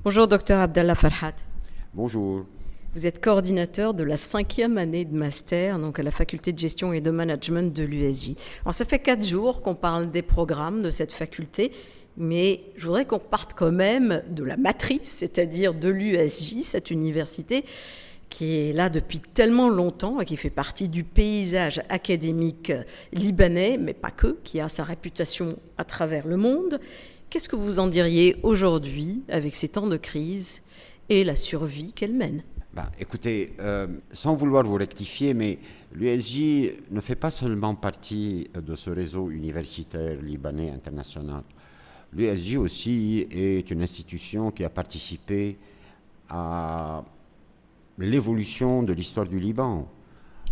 Bonjour, docteur Abdallah Farhat. Bonjour. Vous êtes coordinateur de la 5e année de master, donc à la faculté de gestion et de management de l'USJ. Alors, ça fait 4 jours qu'on parle des programmes de cette faculté, mais je voudrais qu'on parte quand même de la matrice, c'est-à-dire de l'USJ, cette université qui est là depuis tellement longtemps et qui fait partie du paysage académique libanais, mais pas que, qui a sa réputation à travers le monde. Qu'est-ce que vous en diriez aujourd'hui avec ces temps de crise et la survie qu'elle mène ? Écoutez, sans vouloir vous rectifier, mais l'USJ ne fait pas seulement partie de ce réseau universitaire libanais international. L'USJ aussi est une institution qui a participé à l'évolution de l'histoire du Liban.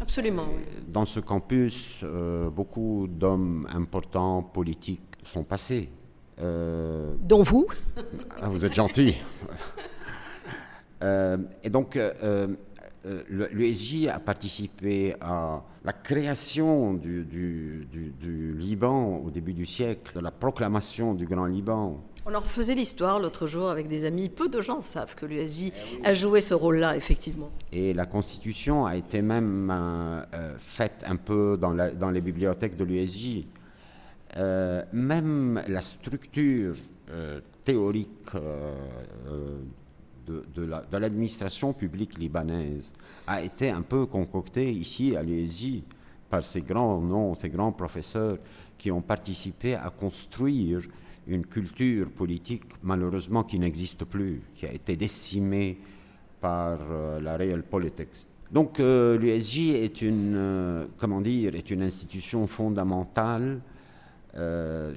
Absolument. Dans ce campus, beaucoup d'hommes importants, politiques, sont passés. Dont vous ? Vous êtes gentil. Et donc, l'USJ a participé à la création du Liban au début du siècle, de la proclamation du Grand Liban. On en refaisait l'histoire l'autre jour avec des amis. Peu de gens savent que l'USJ a joué ce rôle-là, effectivement. Et la Constitution a été même faite un peu dans les bibliothèques de l'USJ. Même la structure théorique de l'administration publique libanaise a été un peu concoctée ici à l'USJ par ces grands noms, ces grands professeurs qui ont participé à construire une culture politique malheureusement qui n'existe plus, qui a été décimée par la real politics. Donc l'USJ est une institution fondamentale,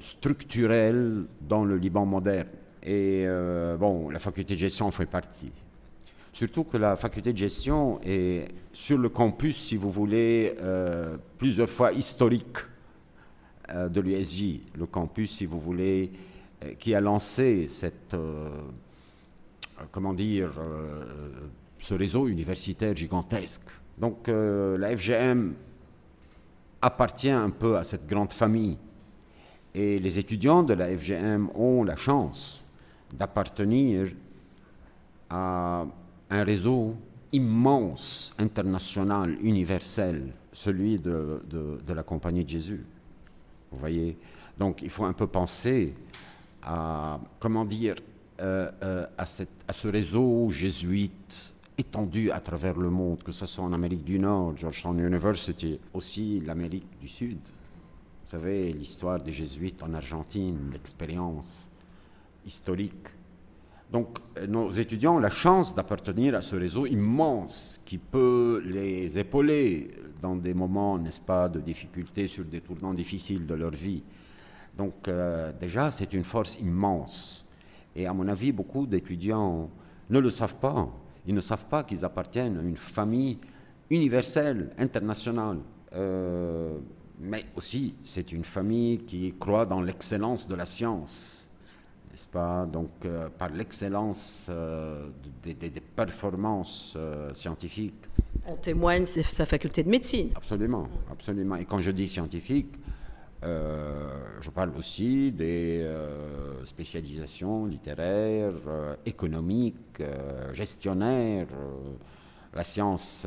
structurelle dans le Liban moderne. Et la faculté de gestion en fait partie. Surtout que la faculté de gestion est sur le campus, si vous voulez, plusieurs fois historique de l'USJ. Le campus, si vous voulez, qui a lancé ce réseau universitaire gigantesque. Donc la FGM appartient un peu à cette grande famille. Et les étudiants de la FGM ont la chance d'appartenir à un réseau immense, international, universel, celui de la Compagnie de Jésus. Vous voyez ? Donc il faut un peu penser à ce réseau jésuite étendu à travers le monde, que ce soit en Amérique du Nord, Georgetown University, aussi l'Amérique du Sud. Vous savez, l'histoire des jésuites en Argentine, l'expérience historique. Donc, nos étudiants ont la chance d'appartenir à ce réseau immense qui peut les épauler dans des moments, n'est-ce pas, de difficultés sur des tournants difficiles de leur vie. Donc, déjà, c'est une force immense. Et à mon avis, beaucoup d'étudiants ne le savent pas. Ils ne savent pas qu'ils appartiennent à une famille universelle, internationale. Mais aussi, c'est une famille qui croit dans l'excellence de la science, n'est-ce pas ? Donc, par l'excellence des performances scientifiques. On témoigne, c'est sa faculté de médecine. Absolument, absolument. Et quand je dis scientifique, je parle aussi des spécialisations littéraires, économiques, gestionnaires. La science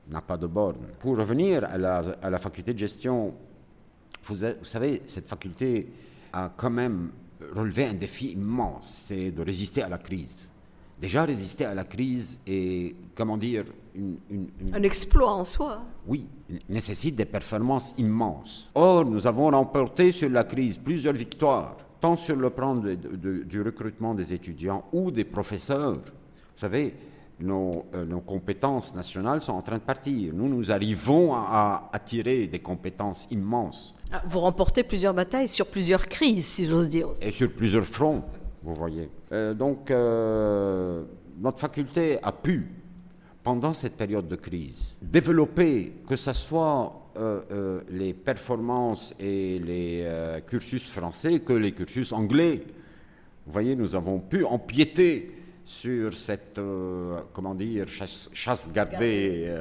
n'a pas de borne. Pour revenir à la faculté de gestion, vous savez, cette faculté a quand même relevé un défi immense, c'est de résister à la crise. Déjà, résister à la crise est, un exploit en soi. Oui, nécessite des performances immenses. Or, nous avons remporté sur la crise plusieurs victoires, tant sur le plan du recrutement des étudiants ou des professeurs. Vous savez, nos compétences nationales sont en train de partir. Nous arrivons à attirer des compétences immenses. Vous remportez plusieurs batailles sur plusieurs crises, si j'ose dire. Et sur plusieurs fronts, vous voyez. Donc, notre faculté a pu, pendant cette période de crise, développer, que ce soit les performances et les cursus français que les cursus anglais. Vous voyez, nous avons pu empiéter sur cette, chasse gardée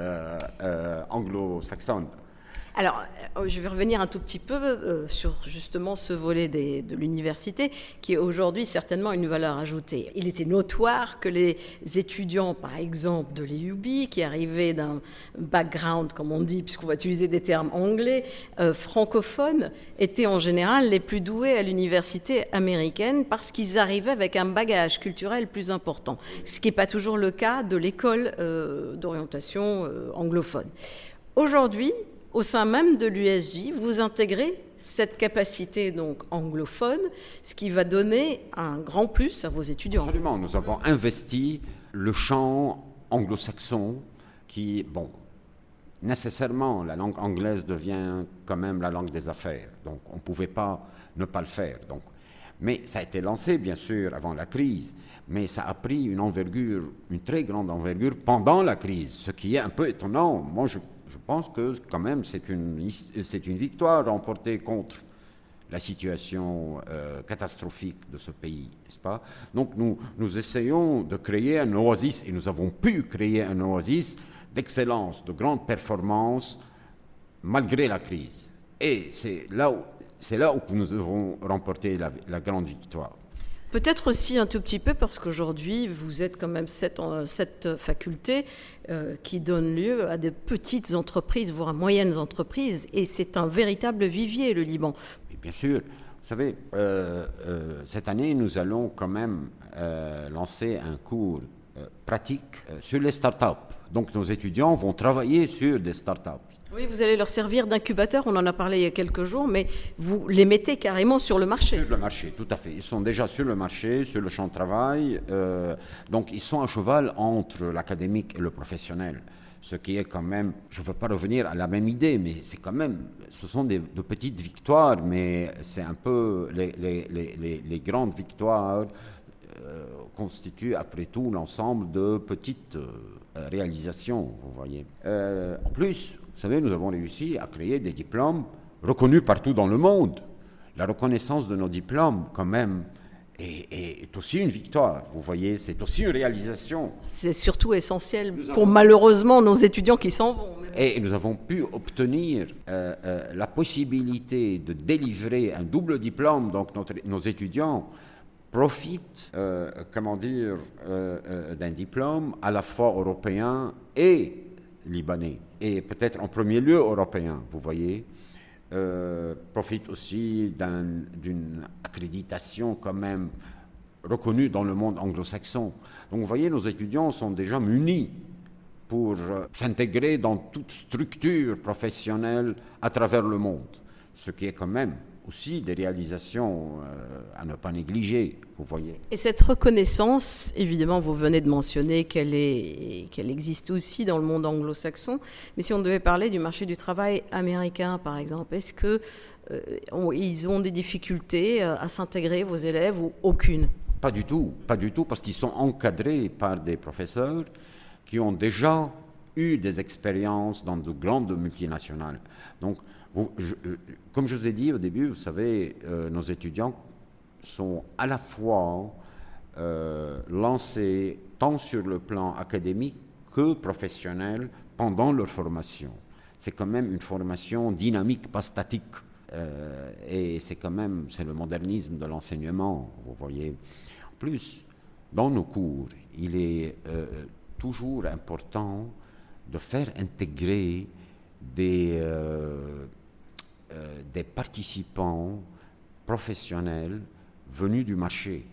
anglo-saxonne. Alors, je vais revenir un tout petit peu sur justement ce volet de l'université qui est aujourd'hui certainement une valeur ajoutée. Il était notoire que les étudiants, par exemple, de l'EUB, qui arrivaient d'un background, comme on dit, puisqu'on va utiliser des termes anglais, francophones, étaient en général les plus doués à l'université américaine parce qu'ils arrivaient avec un bagage culturel plus important, ce qui n'est pas toujours le cas de l'école d'orientation anglophone. Aujourd'hui, au sein même de l'USJ, vous intégrez cette capacité donc anglophone, ce qui va donner un grand plus à vos étudiants. Absolument, nous avons investi le champ anglo-saxon qui, bon, nécessairement, la langue anglaise devient quand même la langue des affaires, donc on ne pouvait pas ne pas le faire. Donc. Mais ça a été lancé, bien sûr, avant la crise, mais ça a pris une envergure, une très grande envergure pendant la crise, ce qui est un peu étonnant. Moi, je pense que quand même c'est une victoire remportée contre la situation catastrophique de ce pays, n'est-ce pas? Donc nous essayons de créer un oasis, et nous avons pu créer un oasis d'excellence, de grande performance, malgré la crise. Et c'est là où nous avons remporté la grande victoire. Peut-être aussi un tout petit peu parce qu'aujourd'hui, vous êtes quand même cette faculté qui donne lieu à de petites entreprises, voire à moyennes entreprises, et c'est un véritable vivier, le Liban. Et bien sûr, vous savez, cette année, nous allons quand même lancer un cours pratique sur les startups. Donc nos étudiants vont travailler sur des startups. Oui, vous allez leur servir d'incubateur, on en a parlé il y a quelques jours, mais vous les mettez carrément sur le marché. Sur le marché, tout à fait. Ils sont déjà sur le marché, sur le champ de travail. Donc ils sont à cheval entre l'académique et le professionnel. Ce qui est quand même, je ne veux pas revenir à la même idée, mais c'est quand même, ce sont de petites victoires, mais c'est un peu les grandes victoires constituent après tout l'ensemble de petites réalisations, vous voyez. En plus, vous savez, nous avons réussi à créer des diplômes reconnus partout dans le monde. La reconnaissance de nos diplômes, quand même, est aussi une victoire. Vous voyez, c'est aussi une réalisation. C'est surtout essentiel pour malheureusement nos étudiants qui s'en vont. Et nous avons pu obtenir la possibilité de délivrer un double diplôme. Donc nos étudiants profitent, d'un diplôme à la fois européen et libanais. Et peut-être en premier lieu européen, vous voyez, profite aussi d'une accréditation quand même reconnue dans le monde anglo-saxon. Donc vous voyez, nos étudiants sont déjà munis pour s'intégrer dans toute structure professionnelle à travers le monde, ce qui est quand même aussi des réalisations à ne pas négliger, vous voyez. Et cette reconnaissance, évidemment, vous venez de mentionner qu'elle existe aussi dans le monde anglo-saxon, mais si on devait parler du marché du travail américain, par exemple, est-ce qu'ils ont des difficultés à s'intégrer, vos élèves, ou aucune? Pas du tout, parce qu'ils sont encadrés par des professeurs qui ont déjà eu des expériences dans de grandes multinationales. Donc, comme je vous ai dit au début, vous savez, nos étudiants sont à la fois lancés tant sur le plan académique que professionnel pendant leur formation. C'est quand même une formation dynamique, pas statique. Et c'est le modernisme de l'enseignement, vous voyez. En plus, dans nos cours, il est toujours important de faire intégrer des participants professionnels venus du marché.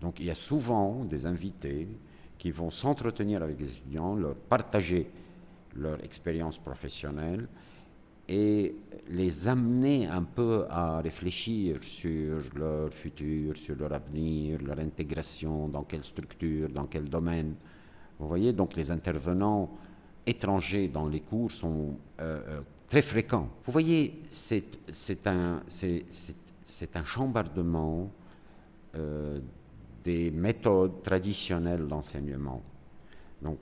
Donc il y a souvent des invités qui vont s'entretenir avec les étudiants, leur partager leur expérience professionnelle et les amener un peu à réfléchir sur leur futur, sur leur avenir, leur intégration, dans quelle structure, dans quel domaine. Vous voyez, donc les intervenants étrangers dans les cours sont très fréquents. Vous voyez, c'est un chambardement des méthodes traditionnelles d'enseignement. Donc,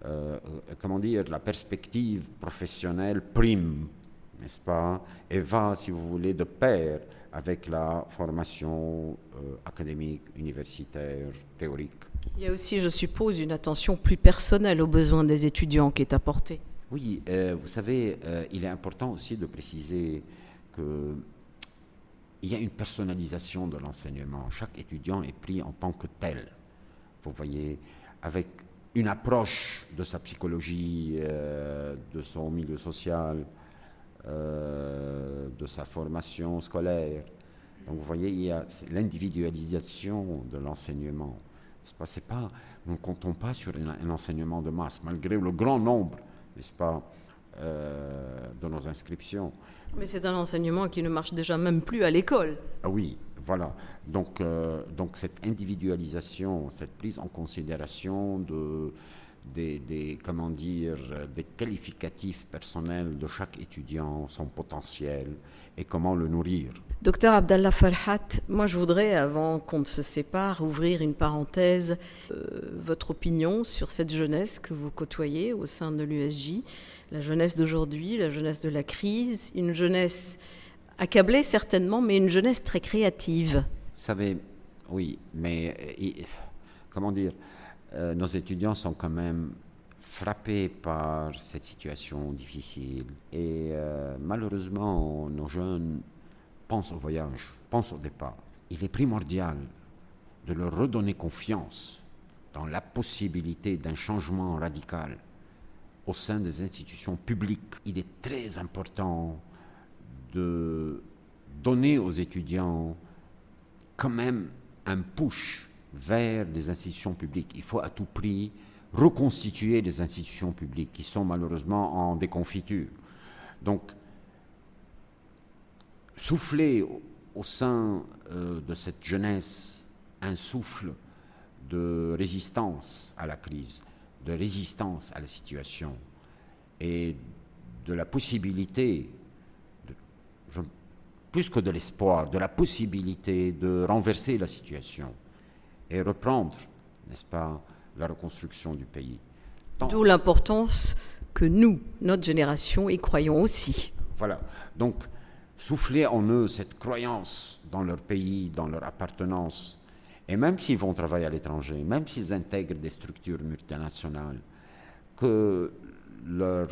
la perspective professionnelle prime, n'est-ce pas, et va, si vous voulez, de pair avec la formation académique, universitaire, théorique. Il y a aussi, je suppose, une attention plus personnelle aux besoins des étudiants qui est apportée. Oui, vous savez, il est important aussi de préciser qu'il y a une personnalisation de l'enseignement. Chaque étudiant est pris en tant que tel, vous voyez, avec une approche de sa psychologie, de son milieu social, de sa formation scolaire. Donc vous voyez, il y a l'individualisation de l'enseignement. Nous ne comptons pas sur un enseignement de masse, malgré le grand nombre, n'est-ce pas, de nos inscriptions. Mais c'est un enseignement qui ne marche déjà même plus à l'école. Ah oui, voilà. Donc cette individualisation, cette prise en considération des qualificatifs personnels de chaque étudiant, son potentiel et comment le nourrir. Docteur Abdallah Farhat, moi je voudrais, avant qu'on ne se sépare, ouvrir une parenthèse. Votre opinion sur cette jeunesse que vous côtoyez au sein de l'USJ, la jeunesse d'aujourd'hui, la jeunesse de la crise, une jeunesse accablée certainement, mais une jeunesse très créative. Vous savez, oui, mais comment dire, nos étudiants sont quand même frappés par cette situation difficile et malheureusement nos jeunes pensent au voyage, pensent au départ. Il est primordial de leur redonner confiance dans la possibilité d'un changement radical au sein des institutions publiques. Il est très important de donner aux étudiants quand même un push vers les institutions publiques. Il faut à tout prix reconstituer les institutions publiques qui sont malheureusement en déconfiture. Donc, souffler au sein de cette jeunesse un souffle de résistance à la crise, de résistance à la situation et de la possibilité, plus que de l'espoir, de la possibilité de renverser la situation et reprendre, n'est-ce pas, la reconstruction du pays. D'où l'importance que nous, notre génération, y croyons aussi. Voilà. Donc, souffler en eux cette croyance dans leur pays, dans leur appartenance, et même s'ils vont travailler à l'étranger, même s'ils intègrent des structures multinationales, que leurs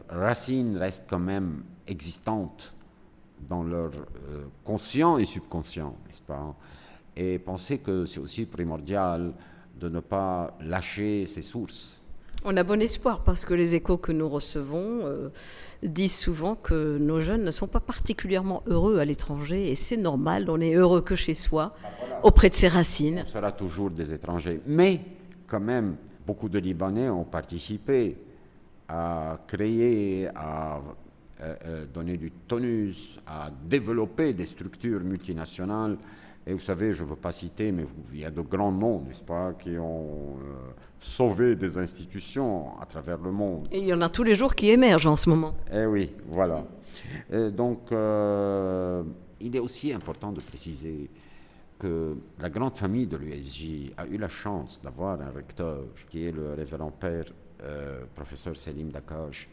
racines restent quand même existantes dans leur conscient et subconscient, n'est-ce pas? Et penser que c'est aussi primordial de ne pas lâcher ses sources. On a bon espoir parce que les échos que nous recevons disent souvent que nos jeunes ne sont pas particulièrement heureux à l'étranger et c'est normal, on est heureux que chez soi, auprès de ses racines. On sera toujours des étrangers, mais quand même, beaucoup de Libanais ont participé à créer, à donner du tonus, à développer des structures multinationales. Et vous savez, je ne veux pas citer, mais il y a de grands noms, n'est-ce pas, qui ont sauvé des institutions à travers le monde. Et il y en a tous les jours qui émergent en ce moment. Eh oui, voilà. Donc, il est aussi important de préciser que la grande famille de l'USJ a eu la chance d'avoir un recteur qui est le révérend père, professeur Selim Dakaj,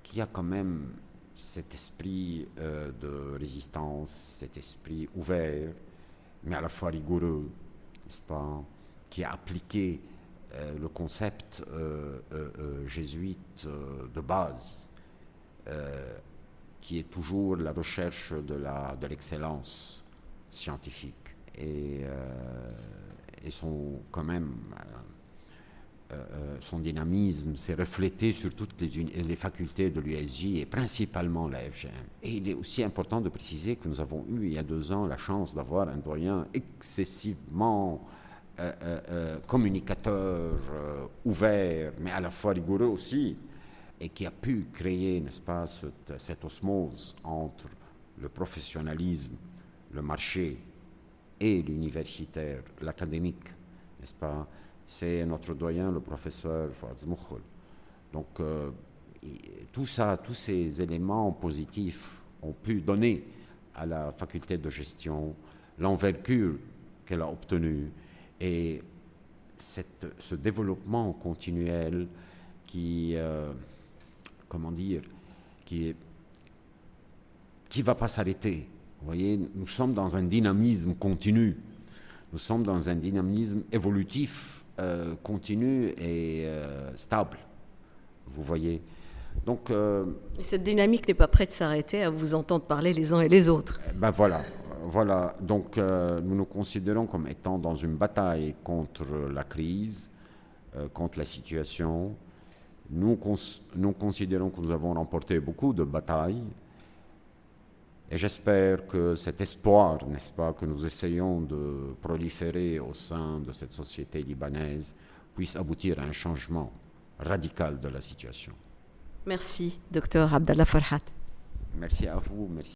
qui a quand même cet esprit de résistance, cet esprit ouvert, mais à la fois rigoureux, n'est-ce pas, qui a appliqué le concept jésuite de base, qui est toujours la recherche de l'excellence scientifique. Et son, quand même, son dynamisme s'est reflété sur toutes les facultés de l'USJ et principalement la FGM. Et il est aussi important de préciser que nous avons eu il y a 2 ans la chance d'avoir un doyen excessivement communicateur, ouvert, mais à la fois rigoureux aussi, et qui a pu créer, n'est-ce pas, cette osmose entre le professionnalisme, le marché et l'universitaire, l'académique, n'est-ce pas? C'est notre doyen, le professeur Fouad Zmoukhoul. Donc, tout ça, tous ces éléments positifs ont pu donner à la faculté de gestion l'envergure qu'elle a obtenue et ce développement continuel qui, comment dire, qui va pas s'arrêter. Vous voyez, nous sommes dans un dynamisme continu. Nous sommes dans un dynamisme évolutif continu et stable. Vous voyez. Donc, Et cette dynamique n'est pas prête de s'arrêter à vous entendre parler les uns et les autres. ben voilà. Donc, nous nous considérons comme étant dans une bataille contre la crise, contre la situation. Nous considérons que nous avons remporté beaucoup de batailles. Et j'espère que cet espoir, n'est-ce pas, que nous essayons de proliférer au sein de cette société libanaise puisse aboutir à un changement radical de la situation. Merci, docteur Abdallah Farhat. Merci à vous. Merci.